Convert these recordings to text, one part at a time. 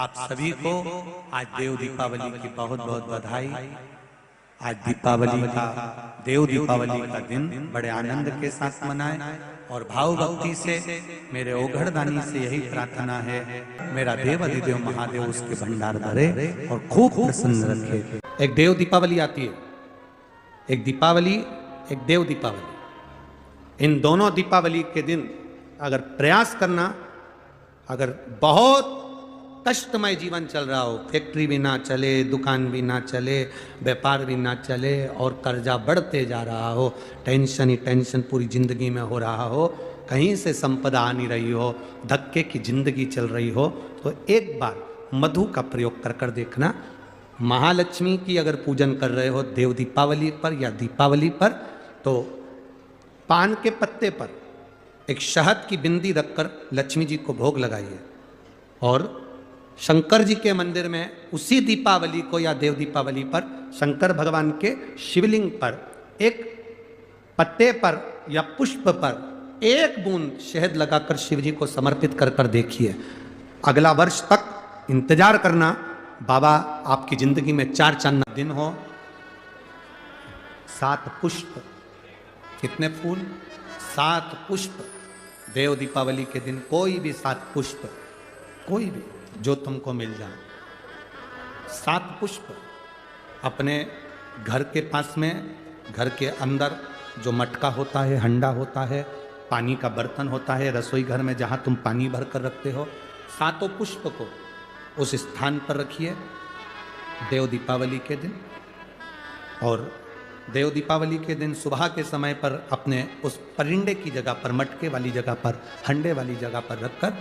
आप सभी को आज देव दीपावली की बहुत बहुत बधाई। आज दीपावली का देव दीपावली का दिन बड़े आनंद के साथ मनाएं और भाव भक्ति से मेरे ओघड़दानी से यही प्रार्थना है, मेरा देव अधिदेव महादेव उसके भंडार भरे और खूब प्रसन्न रखे। एक देव दीपावली आती है, एक दीपावली, एक देव दीपावली। इन दोनों दीपावली के दिन अगर प्रयास करना, अगर बहुत कष्टमय जीवन चल रहा हो, फैक्ट्री भी ना चले, दुकान भी ना चले, व्यापार भी ना चले और कर्जा बढ़ते जा रहा हो, टेंशन ही टेंशन पूरी जिंदगी में हो रहा हो, कहीं से संपदा आ नहीं रही हो, धक्के की जिंदगी चल रही हो, तो एक बार मधु का प्रयोग कर कर देखना। महालक्ष्मी की अगर पूजन कर रहे हो देव दीपावली पर या दीपावली पर, तो पान के पत्ते पर एक शहद की बिंदी रखकर लक्ष्मी जी को भोग लगाइए और शंकर जी के मंदिर में उसी दीपावली को या देव दीपावली पर शंकर भगवान के शिवलिंग पर एक पत्ते पर या पुष्प पर एक बूंद शहद लगाकर शिव जी को समर्पित कर कर देखिए। अगला वर्ष तक इंतजार करना, बाबा आपकी जिंदगी में 4 चांद दिन हो। 7 पुष्प, कितने फूल? 7 पुष्प। देव दीपावली के दिन कोई भी 7 पुष्प, कोई भी जो तुमको मिल जाए, 7 पुष्प अपने घर के पास में, घर के अंदर जो मटका होता है, हंडा होता है, पानी का बर्तन होता है, रसोई घर में जहाँ तुम पानी भर कर रखते हो, 7 पुष्प को उस स्थान पर रखिए देव दीपावली के दिन। और देव दीपावली के दिन सुबह के समय पर अपने उस परिंडे की जगह पर, मटके वाली जगह पर, हंडे वाली जगह पर रखकर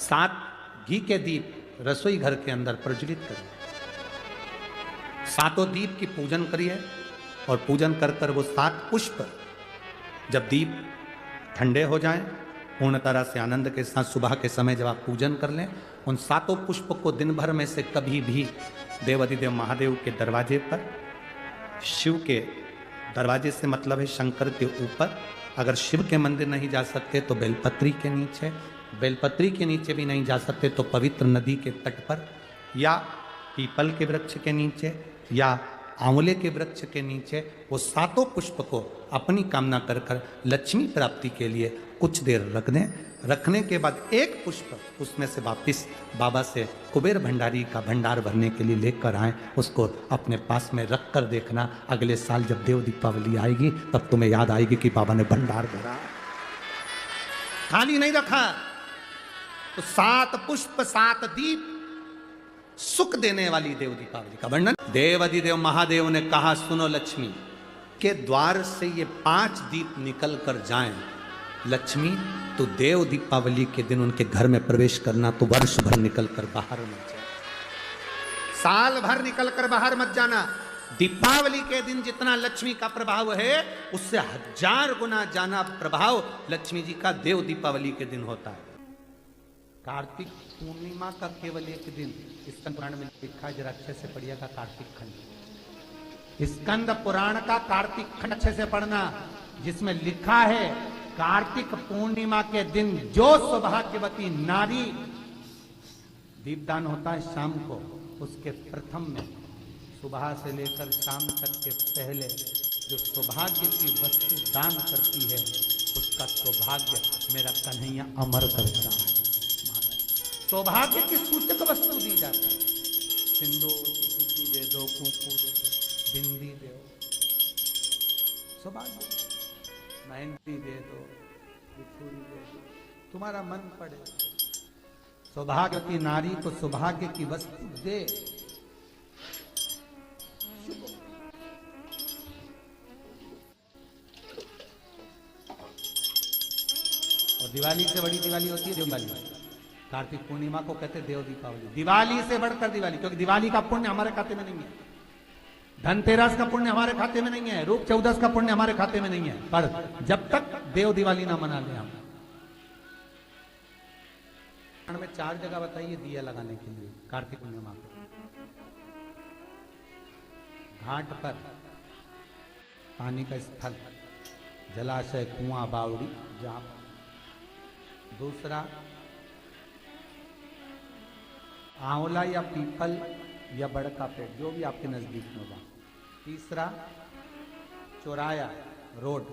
7 घी के दीप रसोई घर के अंदर प्रज्वलित करिए। 7 दीप की पूजन करिए और पूजन कर कर वो 7 पुष्प जब दीप ठंडे हो जाएं, पूर्ण तरह से आनंद के साथ सुबह के समय जब आप पूजन कर लें, उन 7 पुष्प को दिन भर में से कभी भी देव अधिदेव महादेव के दरवाजे पर, शिव के दरवाजे से मतलब है शंकर के ऊपर, अगर शिव के मंदिर नहीं जा सकते तो बेलपत्री के नीचे, बेलपत्री के नीचे भी नहीं जा सकते तो पवित्र नदी के तट पर या पीपल के वृक्ष के नीचे या आंवले के वृक्ष के नीचे वो 7 पुष्प को अपनी कामना कर कर लक्ष्मी प्राप्ति के लिए कुछ देर रख दें। रखने के बाद एक पुष्प उसमें से वापिस बाबा से कुबेर भंडारी का भंडार भरने के लिए लेकर आए, उसको अपने पास में रख कर देखना। अगले साल जब देव दीपावली आएगी तब तुम्हें याद आएगी कि बाबा ने भंडार भरा, खाली नहीं रखा। तो 7 पुष्प 7 दीप, सुख देने वाली देव दीपावली का वर्णन। देव अधिदेव महादेव ने कहा, सुनो लक्ष्मी के द्वार से ये 5 दीप निकल कर जाएं, लक्ष्मी तो देव दीपावली के दिन उनके घर में प्रवेश करना, तो वर्ष भर निकल कर बाहर मत जाना, साल भर निकल कर बाहर मत जाना। दीपावली के दिन जितना लक्ष्मी का प्रभाव है उससे 1000 गुना ज्यादा प्रभाव लक्ष्मी जी का देव दीपावली के दिन होता है। कार्तिक पूर्णिमा का केवल एक दिन स्कंद पुराण में लिखा है, जरा अच्छे से पढ़िएगा कार्तिक खंड, स्कंद पुराण का कार्तिक खंड अच्छे से पढ़ना, जिसमें लिखा है कार्तिक पूर्णिमा के दिन जो सौभाग्यवती नारी, दीपदान होता है शाम को, उसके प्रथम में सुबह से लेकर शाम तक के पहले जो सौभाग्य की वस्तु दान करती है उसका सौभाग्य मेरा कन्हैया अमर करता है। सौभाग्य की सूचक वस्तु दी जाती है, सिंदूर दे दो, कुंकू दे दो, बिंदी दे दो, सौभाग्य, मेहंदी दे दो, बिछुड़ी दे दो, तुम्हारा मन पड़े। सौभाग्य की नारी को सौभाग्य की वस्तु दे। और दिवाली से बड़ी दिवाली होती है दिवाली, कार्तिक पूर्णिमा को कहते देव दीपावली। दिवाली से बढ़कर दिवाली, क्योंकि दिवाली का पुण्य हमारे खाते में नहीं है, धनतेरस का पुण्य हमारे खाते में नहीं है, रूप चौदस का पुण्य हमारे खाते में नहीं है, पर जब तक देव दिवाली ना मना ले हम। में 4 जगह बताइए दिया लगाने के लिए कार्तिक पूर्णिमा को। घाट पर, पानी का स्थल, जलाशय, कुआं, बावड़ी, जहां। दूसरा आंवला या पीपल या बड़ का पेड़, जो भी आपके नजदीक में होगा। तीसरा, चौराया, रोड,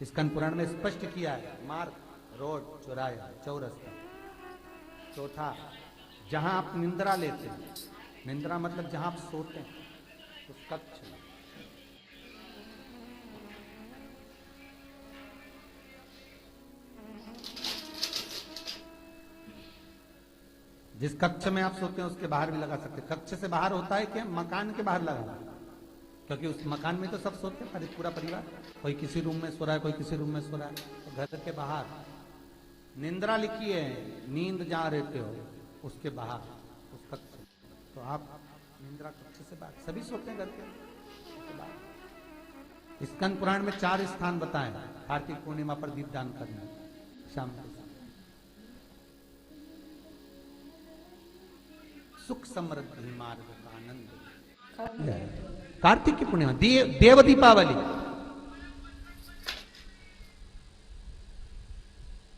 स्कंद पुराण में स्पष्ट किया है, मार्ग, रोड, चौराया, चौरस्ता। चौथा, जहां आप निंद्रा लेते हैं, निंद्रा मतलब जहां आप सोते हैं, उस कक्ष। जिस कक्ष में आप सोते हैं उसके बाहर भी लगा सकते हैं। कक्ष से बाहर होता है क्या, मकान के बाहर लगा, क्योंकि उस मकान में तो सब सोते हैं, पूरा परिवार। कोई किसी रूम में सो रहा है, कोई किसी रूम में सो रहा है, तो घर के बाहर। निंद्रा लिखी है, नींद जहां रहते हो उसके बाहर, उस कक्ष। तो आप निंद्रा कक्ष से बाहर, सभी सोते हैं घर के बाहर। स्कंद पुराण में 4 स्थान बताए, कार्तिक पूर्णिमा पर दीपदान करना, शाम को सुख समृद्धि मार्ग का आनंद। कार्तिक की पूर्णिमा, देव दीपावली।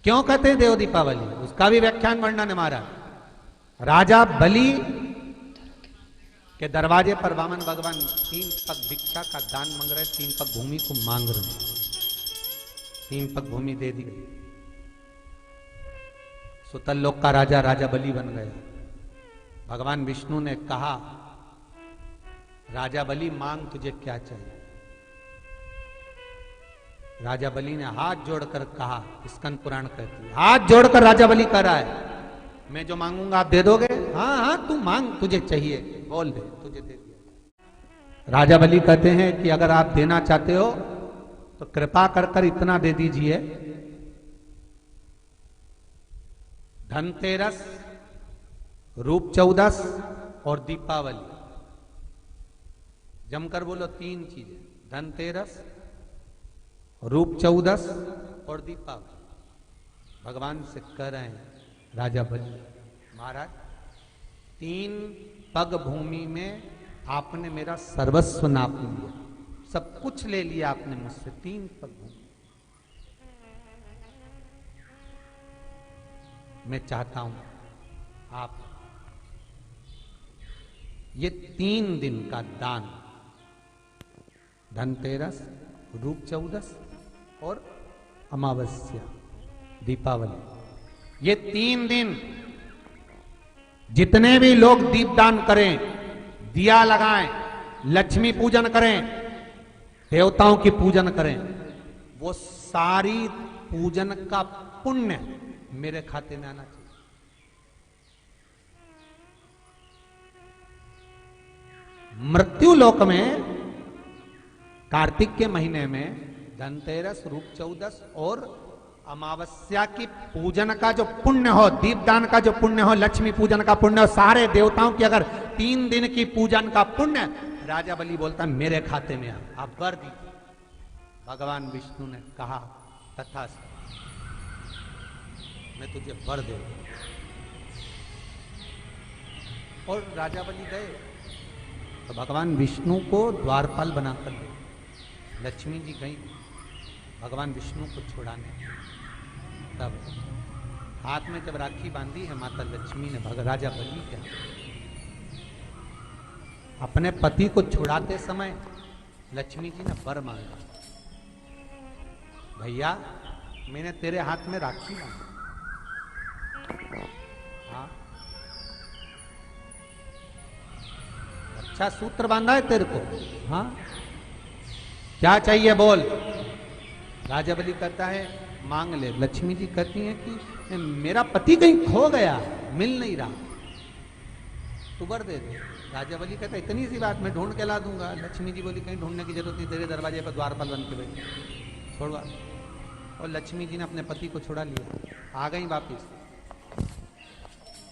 क्यों कहते हैं देव दीपावली, उसका भी व्याख्यान वर्णन हमारा। राजा बलि के दरवाजे पर वामन भगवान 3 पग भिक्षा का दान मांग रहे, 3 पग भूमि को मांग रहे, 3 पग भूमि दे दी गई। सुतल लोक का राजा राजा बलि बन गया। भगवान विष्णु ने कहा, राजा बलि मांग तुझे क्या चाहिए। राजा बलि ने हाथ जोड़कर कहा, स्कंद पुराण कहती है, हाथ जोड़कर राजा बलि कह रहा है, मैं जो मांगूंगा आप दे दोगे। हाँ हाँ तू मांग, तुझे चाहिए, बोल दे, तुझे दे दिया। राजा बलि कहते हैं कि अगर आप देना चाहते हो तो कृपा कर कर इतना दे दीजिए, धनतेरस, रूप 14 और दीपावली। जमकर बोलो 3 चीजें, धनतेरस, रूप 14 और दीपावली। भगवान से कह रहे हैं राजा बलि, महाराज 3 पग भूमि में आपने मेरा सर्वस्व नाप लिया, सब कुछ ले लिया आपने मुझसे। 3 पग भूमि मैं चाहता हूं आप ये 3 दिन का दान, धनतेरस, रूप 14 और अमावस्या, दीपावली, ये 3 दिन जितने भी लोग दीपदान करें, दिया लगाएं, लक्ष्मी पूजन करें, देवताओं की पूजन करें, वो सारी पूजन का पुण्य मेरे खाते में आना चाहिए। मृत्यु लोक में कार्तिक के महीने में धनतेरस, रूप 14 और अमावस्या की पूजन का जो पुण्य हो, दीपदान का जो पुण्य हो, लक्ष्मी पूजन का पुण्य हो, सारे देवताओं की अगर 3 दिन की पूजन का पुण्य, राजा बलि बोलता मेरे खाते में आप वर दीजिए। भगवान विष्णु ने कहा तथा मैं तुझे वर दे। और राजा बलि गए तो भगवान विष्णु को द्वारपाल बनाकर ले, लक्ष्मी जी गई भगवान विष्णु को छुड़ाने। तब हाथ में जब राखी बांधी है माता लक्ष्मी ने, राजा बलि क्या अपने पति को छुड़ाते समय लक्ष्मी जी ने वर मांगा, भैया मैंने तेरे हाथ में राखी बांधी, हाँ अच्छा सूत्र बांधा है तेरे को, हाँ क्या चाहिए बोल। राजा बलि कहता है मांग ले। लक्ष्मी जी कहती हैं कि मेरा पति कहीं खो गया, मिल नहीं रहा, तू वर दे दे। राजा बलि कहता है इतनी सी बात, मैं ढूंढ के ला दूंगा। लक्ष्मी जी बोली कहीं ढूंढने की जरूरत नहीं, तेरे दरवाजे पर द्वारपाल बन के बैठे, छोड़वा। और लक्ष्मी जी ने अपने पति को छुड़ा लिया, आ गई वापिस।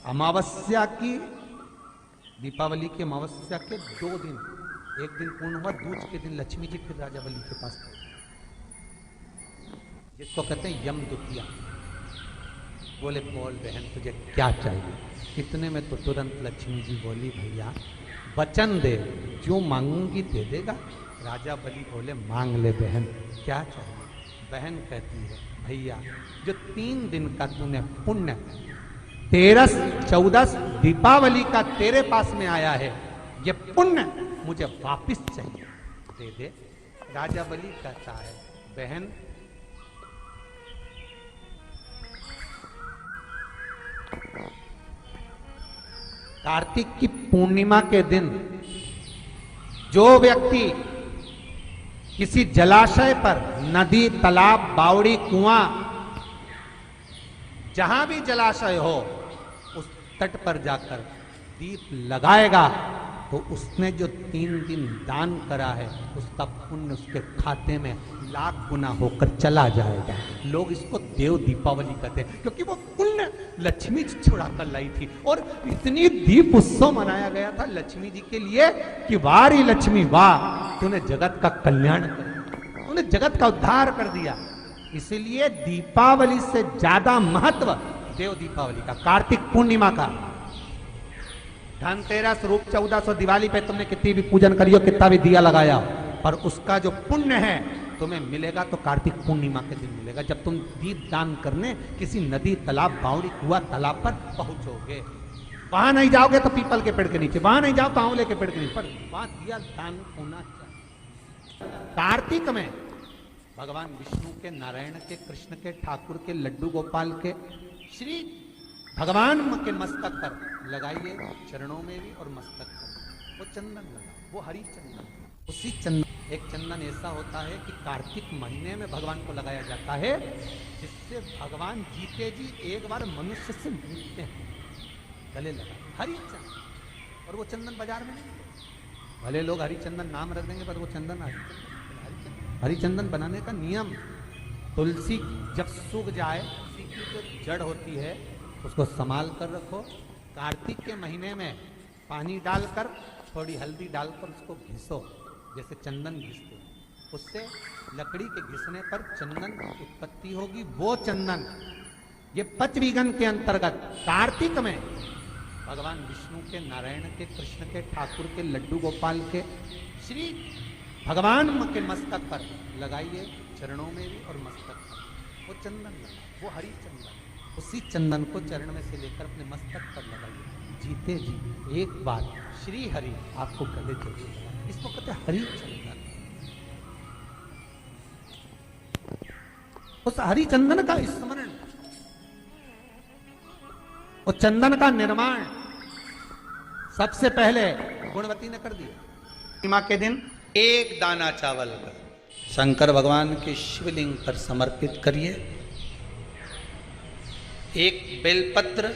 अमावस्या की, दीपावली की अमावस्या के 2 दिन, एक दिन पूर्ण हुआ, दूज के दिन लक्ष्मी जी फिर राजा बलि के पास गए, जिसको कहते हैं यम द्वितीया। बोले बोल बहन तुझे क्या चाहिए। इतने में तो तुरंत लक्ष्मी जी बोली भैया वचन दे, जो मांगूंगी दे देगा। राजा बलि बोले मांग ले बहन क्या चाहिए। बहन कहती है भैया जो 3 दिन का तूने पुण्य तेरस चौदस दीपावली का तेरे पास में आया है, ये पुण्य मुझे वापिस चाहिए, दे दे। राजा बलि कहता है, बहन कार्तिक की पूर्णिमा के दिन जो व्यक्ति किसी जलाशय पर, नदी, तालाब, बावड़ी, कुआं, जहां भी जलाशय हो, उस तट पर जाकर दीप लगाएगा तो उसने जो 3 दिन दान करा है उसका पुण्य उसके खाते में लाख गुना होकर चला जाएगा। लोग इसको देव दीपावली कहते हैं क्योंकि वो पुण्य लक्ष्मी जी छुड़ा कर लाई थी और इतनी दीप उत्सव मनाया गया था लक्ष्मी जी के लिए कि वारी लक्ष्मी वाह, तूने जगत का कल्याण कर दिया, तूने जगत का उद्धार कर दिया। इसीलिए दीपावली से ज्यादा महत्व देव दीपावली का, कार्तिक पूर्णिमा का। धनतेरस, रूप 1400, दिवाली पे तुमने कितनी भी पूजन करियो, कितना भी दिया लगाया, पर उसका जो पुण्य है तुम्हें मिलेगा तो कार्तिक पूर्णिमा के दिन मिलेगा, जब तुम दीप दान करने किसी नदी, तालाब, बावड़ी, कुआं, तालाब पर पहुंचोगे। वहां नहीं जाओगे तो पीपल के पेड़ के नीचे, वहां नहीं जाओ तो आंवले के पेड़ के नीचे, पर वहां दिया दान होना चाहिए। कार्तिक में भगवान विष्णु के, नारायण के, कृष्ण के, ठाकुर के, लड्डू गोपाल के, श्री भगवान के मस्तक पर लगाइए, चरणों में भी और मस्तक पर वो चंदन लगा, वो हरी चंदन। उसी चंदन, एक चंदन ऐसा होता है कि कार्तिक महीने में भगवान को लगाया जाता है, जिससे भगवान जीते जी एक बार मनुष्य से मिलते हैं, गले लगा हरी चंदन। और वो चंदन बाजार में नहीं, भले लोग हरी चंदन नाम रख देंगे पर वो चंदन हरी चंदन बनाने का नियम, तुलसी जब सूख जाए, उसी की जो जड़ होती है उसको संभाल कर रखो, कार्तिक के महीने में पानी डालकर थोड़ी हल्दी डालकर उसको घिसो, जैसे चंदन घिसते, उससे लकड़ी के घिसने पर चंदन उत्पत्ति होगी। वो चंदन, ये पंचविगन के अंतर्गत कार्तिक में भगवान विष्णु के, नारायण के, कृष्ण के, ठाकुर के, लड्डू गोपाल के, श्री भगवान के मस्तक पर लगाइए, चरणों में भी और मस्तक पर वो चंदन लगा, वो हरी चंदन। उसी चंदन को चरण में से लेकर अपने मस्तक पर लगाइए, जीते जी एक बार श्री हरि आपको गले जरूर लगा। इसको कहते हैं हरी चंदन। उस हरी चंदन का स्मरण, उस चंदन का निर्माण सबसे पहले गुणवती ने कर दिया। पूर्णिमा के दिन एक दाना चावल का शंकर भगवान के शिवलिंग पर समर्पित करिए। एक बेलपत्र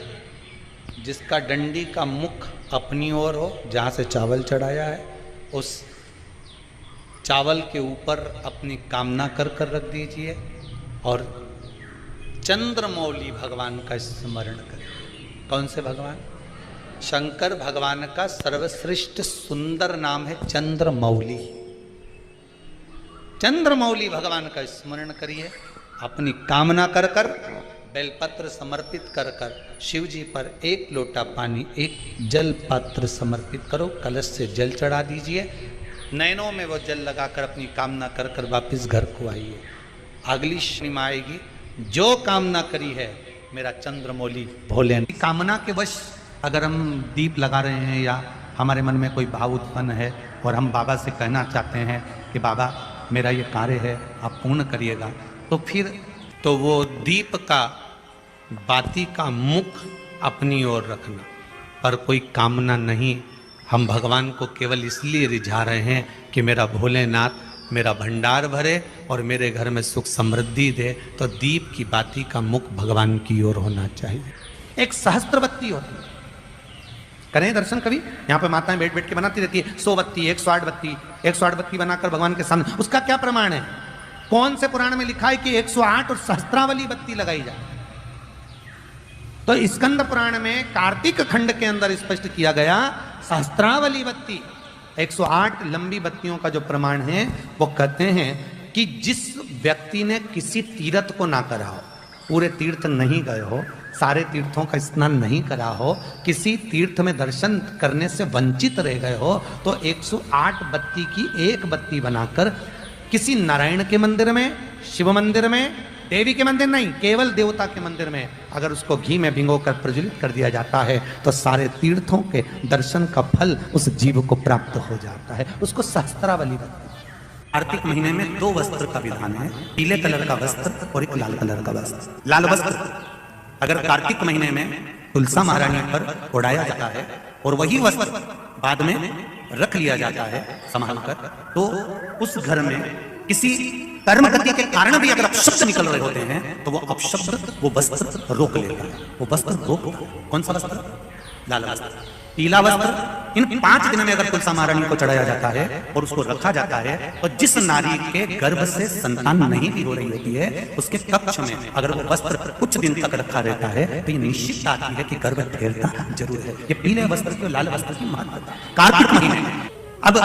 जिसका डंडी का मुख अपनी ओर हो, जहाँ से चावल चढ़ाया है, उस चावल के ऊपर अपनी कामना कर कर रख दीजिए और चंद्रमौली भगवान का स्मरण करिए। कौन से भगवान? शंकर भगवान का सर्वश्रेष्ठ सुंदर नाम है चंद्रमौली। चंद्रमौली भगवान का स्मरण करिए, अपनी कामना कर कर बेलपत्र समर्पित कर कर शिव जी पर एक लोटा पानी, एक जल पात्र समर्पित करो, कलश से जल चढ़ा दीजिए, नैनों में वो जल लगाकर अपनी कामना कर कर वापिस घर को आइए। अगली शनिमा आएगी, जो कामना करी है मेरा चंद्रमौली भोले। कामना के वश अगर हम दीप लगा रहे हैं या हमारे मन में कोई भाव उत्पन्न है और हम बाबा से कहना चाहते हैं कि बाबा मेरा ये कार्य है आप पूर्ण करिएगा, तो फिर तो वो दीप का, बाती का मुख अपनी ओर रखना, पर कोई कामना नहीं। हम भगवान को केवल इसलिए रिझा रहे हैं कि मेरा भोलेनाथ मेरा भंडार भरे और मेरे घर में सुख समृद्धि दे, तो दीप की बाती का मुख भगवान की ओर होना चाहिए। एक सहस्त्र बत्ती होती है, करें दर्शन कभी, यहाँ पे माताएं बैठ बैठ के बनाती रहती है 100 बत्ती, 108 बत्ती, 108 बत्ती बनाकर भगवान के सामने। उसका क्या प्रमाण है? कौन से पुराण में लिखा है कि 108 और सहस्त्रावली बत्ती लगाई जाए? तो स्कंद पुराण में कार्तिक खंड के अंदर स्पष्ट किया गया, सहस्त्रावली बत्ती 108 लंबी बत्तियों का जो प्रमाण है, वो कहते हैं कि जिस व्यक्ति ने किसी तीर्थ को ना करा हो, पूरे तीर्थ नहीं गए हो, सारे तीर्थों का स्नान नहीं करा हो, किसी तीर्थ में दर्शन करने से वंचित रह गए हो, तो 108 बत्ती की एक बत्ती बनाकर किसी नारायण के मंदिर में, शिव मंदिर में, देवी के मंदिर नहीं, केवल देवता के मंदिर में अगर उसको घी में भिगोकर प्रज्वलित कर दिया जाता है तो सारे तीर्थों के दर्शन का फल उस जीव को प्राप्त हो जाता है। उसको सहस्त्रावली बोलते हैं। कार्तिक महीने में 2 वस्त्र का विधान है, पीले कलर का वस्त्र और एक लाल कलर का वस्त्र। लाल वस्त्र अगर कार्तिक महीने में तुलसा महारानी पर ओढ़ाया जाता है और वही वस्त्र बाद में रख लिया जाता है संभाल कर, तो उस घर में किसी कर्म गति के कारण भी अगर अपशब्द निकल रहे होते हैं तो वो अपशब्द वो वस्त्र रोक लेता है। वो वस्त्र रोक, कौन सा वस्त्र? लाल वस्त्र। पीला वस्त्र इन 5 दिन में अगर तुलसा महारानी को चढ़ाया जाता है और उसको रखा जाता है तो जिस नारी के गर्भ से संतान नहीं भी हो रही होती है उसके कक्ष में अगर वो वस्त्र कुछ दिन तक रखा रहता है तो ये निश्चित आती है कि गर्भ ठहरता जरूर है। ये पीले वस्त्र के लाल वस्त्र की महत्वता कार्तिक महीने में। अब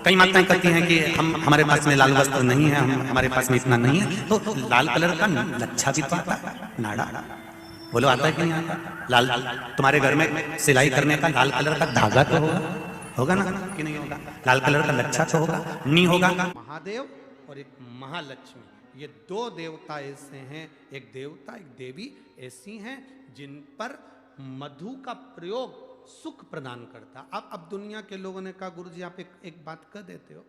कई माताएं कहती हैं कि हमारे पास में लाल वस्त्र नहीं है, हमारे पास में इतना नहीं है, तो लाल कलर का लच्छा भी तो आता है, नाड़ा। बोलो आता है कि नहीं आता? लाल तुम्हारे घर में सिलाई करने का लाल कलर का धागा तो होगा ना कि नहीं होगा? लाल कलर का लच्छा तो होगा, नहीं होगा? महादेव और एक महालक्ष्मी, ये 2 देवता ऐसे हैं, एक देवता एक देवी ऐसी हैं जिन पर मधु का प्रयोग सुख प्रदान करता। अब दुनिया के लोगों ने कहा गुरुजी आप एक बात कह देते हो,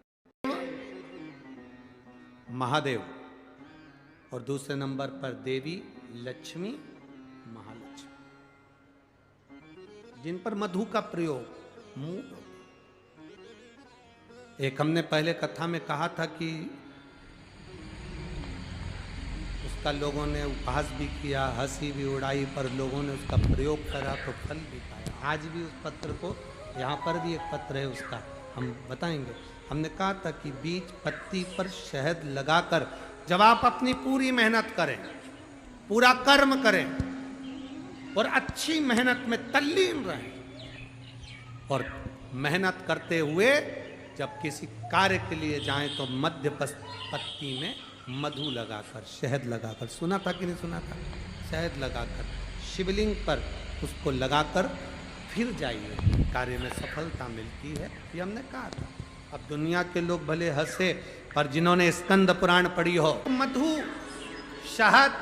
महादेव और दूसरे नंबर पर देवी लक्ष्मी, महालक्ष्मी, जिन पर मधु का प्रयोग एक हमने पहले कथा में कहा था कि उसका लोगों ने उपहास भी किया, हंसी भी उड़ाई, पर लोगों ने उसका प्रयोग करा तो फल भी पाया। आज भी उस पत्र को, यहाँ पर भी एक पत्र है उसका, हम बताएंगे। हमने कहा था कि बीज पत्ती पर शहद लगाकर जब आप अपनी पूरी मेहनत करें, पूरा कर्म करें और अच्छी मेहनत में तल्लीन रहें और मेहनत करते हुए जब किसी कार्य के लिए जाएं तो मध्य पत्ती में मधु लगाकर, शहद लगाकर, सुना था कि नहीं सुना था? शहद लगाकर शिवलिंग पर उसको लगाकर फिर जाइए, कार्य में सफलता मिलती है, ये हमने कहा था। अब दुनिया के लोग भले हंसे, पर जिन्होंने स्कंद पुराण पढ़ी हो, मधु शहद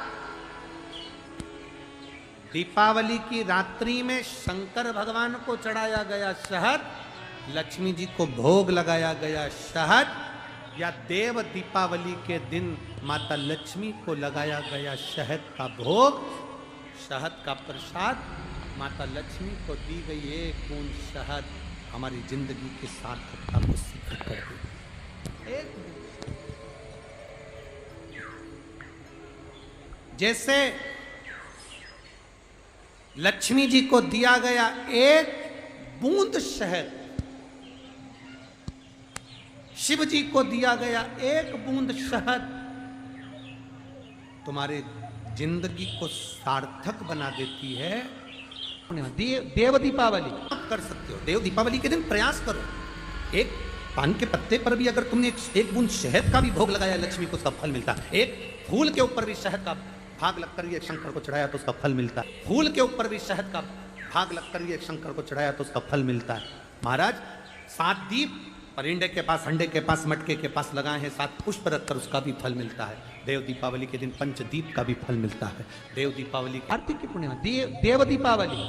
दीपावली की रात्रि में शंकर भगवान को चढ़ाया गया शहद, लक्ष्मी जी को भोग लगाया गया शहद, या देव दीपावली के दिन माता लक्ष्मी को लगाया गया शहद का भोग, शहद का प्रसाद माता लक्ष्मी को दी गई एक बूंद शहद हमारी जिंदगी की सार्थकता को सिद्ध कर दी। जैसे लक्ष्मी जी को दिया गया एक बूंद शहद, शिव जी को दिया गया एक बूंद शहद तुम्हारे जिंदगी को सार्थक बना देती है। देव दीपावली कर सकते हो, देव दीपावली के दिन प्रयास करो, एक पान के पत्ते पर भी अगर तुमने एक बूंद शहद का भी भोग लगाया लक्ष्मी को उसका फल मिलता है। एक फूल के ऊपर भी शहद का भाग लगकर भी एक शंकर को चढ़ाया तो उसका फल मिलता है। फूल के ऊपर भी शहद का भाग लगकर भी एक शंकर को चढ़ाया तो उसका फल मिलता है। महाराज 7 दीप परिंडे के पास, अंडे के पास, मटके के पास लगाए हैं, 7 पुष्प रखकर उसका भी फल मिलता है। देव दीपावली के दिन पंचदीप का भी फल मिलता है। देव दीपावली कार्तिक की पूर्णिमा, देव दीपावली,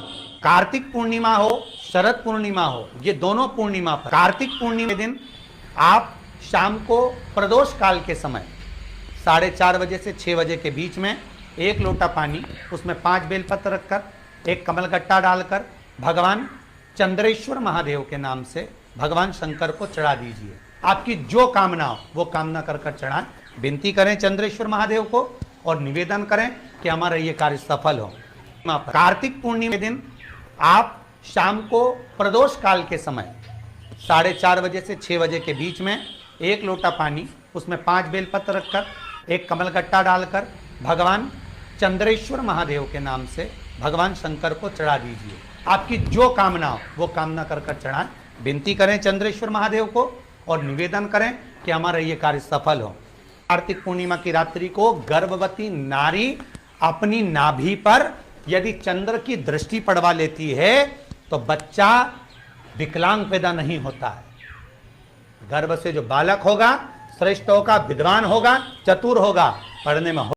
कार्तिक पूर्णिमा हो, शरद पूर्णिमा हो, ये दोनों पूर्णिमा पर, कार्तिक पूर्णिमा के दिन आप शाम को प्रदोष काल के समय 4:30 बजे से 6 बजे के बीच में 1 लोटा पानी, उसमें 5 बेलपत्र रखकर, 1 कमलगट्टा डालकर भगवान चंद्रेश्वर महादेव के नाम से भगवान शंकर को चढ़ा दीजिए। आपकी जो कामना हो वो कामना कर कर चढ़ाएं, विनती करें चंद्रेश्वर महादेव को और निवेदन करें कि हमारा ये कार्य सफल हो। कार्तिक पूर्णिमा के दिन आप शाम को प्रदोष काल के समय 4:30 बजे से 6 बजे के बीच में 1 लोटा पानी, उसमें 5 बेलपत्र रखकर, 1 कमलगट्टा डालकर भगवान चंद्रेश्वर महादेव के नाम से भगवान शंकर को चढ़ा दीजिए। आपकी जो कामना हो वो कामना कर कर चढ़ाएं, विनती करें चंद्रेश्वर महादेव को और निवेदन करें कि हमारा ये कार्य सफल हो। कार्तिक पूर्णिमा की रात्रि को गर्भवती नारी अपनी नाभि पर यदि चंद्र की दृष्टि पड़वा लेती है तो बच्चा विकलांग पैदा नहीं होता है। गर्भ से जो बालक होगा श्रेष्ठ होगा, विद्वान होगा, चतुर होगा, पढ़ने में